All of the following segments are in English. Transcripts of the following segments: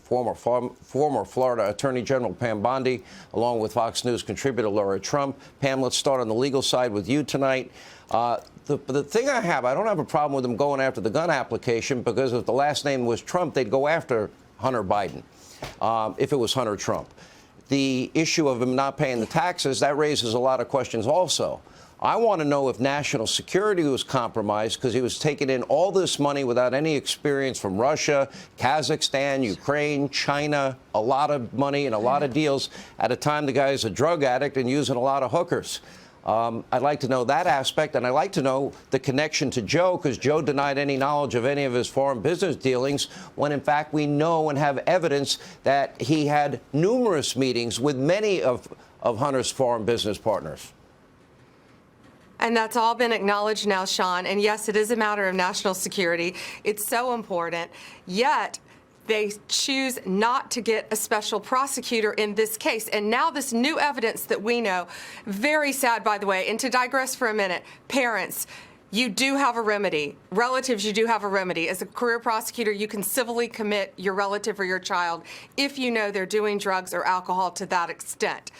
former Florida Attorney General Pam Bondi, along with Fox News contributor Lara. Pam, let's start on the legal side with you tonight. The thing I don't have a problem with them going after the gun application, because if the last name was Trump, they'd go after Hunter Biden if it was Hunter Trump. The issue of him not paying the taxes, that raises a lot of questions also. I want to know if national security was compromised because he was taking in all this money without any experience from Russia, Kazakhstan, Ukraine, China, a lot of money and a lot of deals at a time the guy is a drug addict and using a lot of hookers. I'd like to know that aspect, and I'd like to know the connection to Joe, because Joe denied any knowledge of any of his foreign business dealings when, in fact, we know and have evidence that he had numerous meetings with many of Hunter's foreign business partners. And that's all been acknowledged now, Sean. And yes, it is a matter of national security. It's so important. Yet, they choose not to get a special prosecutor in this case. And now this new evidence that we know, very sad, by the way, and to digress for a minute, parents, you do have a remedy. Relatives, you do have a remedy. As a career prosecutor, you can civilly commit your relative or your child if you know they're doing drugs or alcohol to that extent.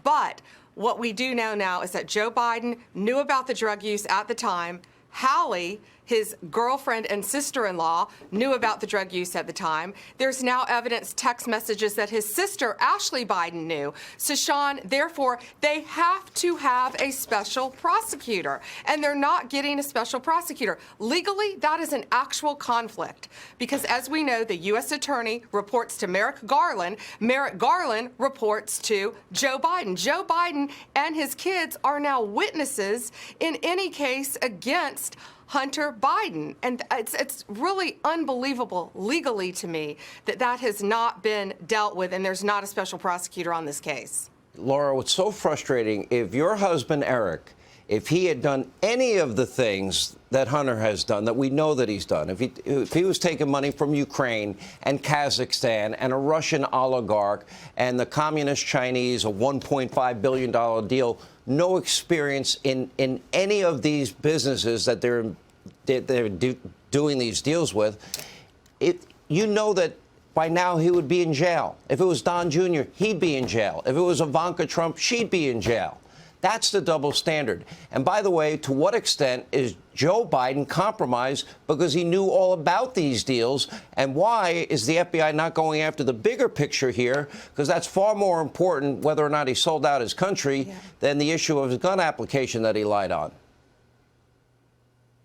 But what we do know now is that Joe Biden knew about the drug use at the time. Hallie, his girlfriend and sister-in-law, knew about the drug use at the time. There's now evidence, text messages, that his sister, Ashley Biden, knew. So, Sean, therefore, they have to have a special prosecutor, and they're not getting a special prosecutor. Legally, that is an actual conflict, because as we know, the U.S. attorney reports to Merrick Garland. Merrick Garland reports to Joe Biden. Joe Biden and his kids are now witnesses in any case against Hunter Biden. And it's really unbelievable legally to me that that has not been dealt with and there's not a special prosecutor on this case. Laura, what's so frustrating, if your husband, Eric, if he had done any of the things that Hunter has done, that we know that he's done, if he was taking money from Ukraine and Kazakhstan and a Russian oligarch and the communist Chinese, a $1.5 billion deal, no experience in any of these businesses that they're doing these deals with, you know that by now he would be in jail. If it was Don Jr., he'd be in jail. If it was Ivanka Trump, she'd be in jail. That's the double standard. And by the way, to what extent is Joe Biden compromised because he knew all about these deals? And why is the FBI not going after the bigger picture here? Because that's far more important, whether or not he sold out his country, than the issue of his gun application that he lied on.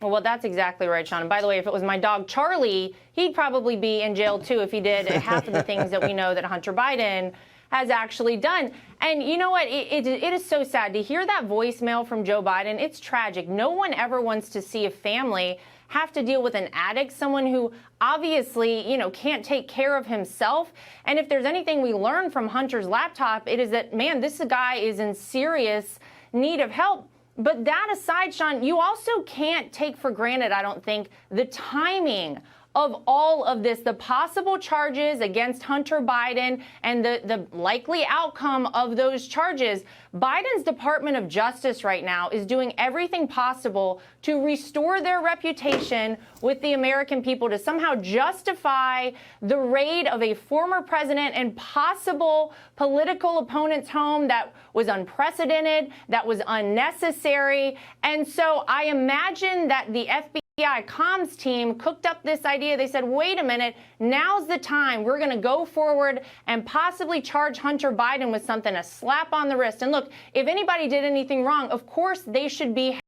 Well, that's exactly right, Sean. And by the way, if it was my dog Charlie, he'd probably be in jail, too, if he did half of the things that we know that Hunter Biden has actually done. And you know what? It is so sad to hear that voicemail from Joe Biden. It's tragic. No one ever wants to see a family have to deal with an addict, someone who obviously, can't take care of himself. And if there's anything we learn from Hunter's laptop, it is that, man, this guy is in serious need of help. But that aside, Sean, you also can't take for granted, I don't think, the timing of all of this, the possible charges against Hunter Biden and the likely outcome of those charges. Biden's Department of Justice right now is doing everything possible to restore their reputation with the American people, to somehow justify the raid of a former president and possible political opponent's home that was unprecedented, that was unnecessary. And so I imagine that the FBI comms team cooked up this idea. They said, wait a minute, now's the time. We're going to go forward and possibly charge Hunter Biden with something, a slap on the wrist. And look, if anybody did anything wrong, of course they should be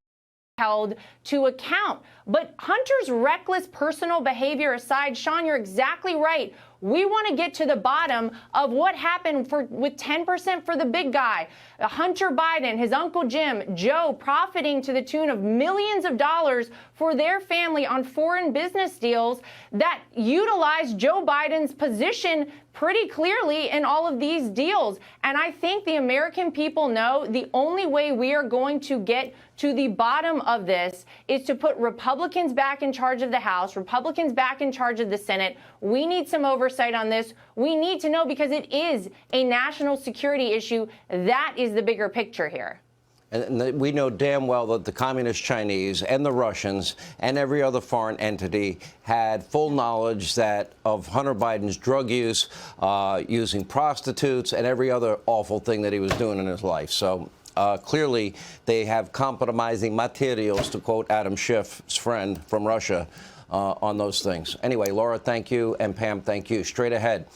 held to account. But Hunter's reckless personal behavior aside, Sean, you're exactly right. We want to get to the bottom of what happened with 10% for the big guy. Hunter Biden, his Uncle Jim, Joe, profiting to the tune of millions of dollars for their family on foreign business deals that utilize Joe Biden's position pretty clearly in all of these deals. And I think the American people know the only way we are going to get to the bottom of this is to put Republicans back in charge of the House, Republicans back in charge of the Senate. We need some oversight on this. We need to know, because it is a national security issue. That is the bigger picture here. And we know damn well that the Communist Chinese and the Russians and every other foreign entity had full knowledge of Hunter Biden's drug use, using prostitutes, and every other awful thing that he was doing in his life. So clearly, they have compromising materials, to quote Adam Schiff's friend from Russia, on those things. Anyway, Laura, thank you, and Pam, thank you. Straight ahead.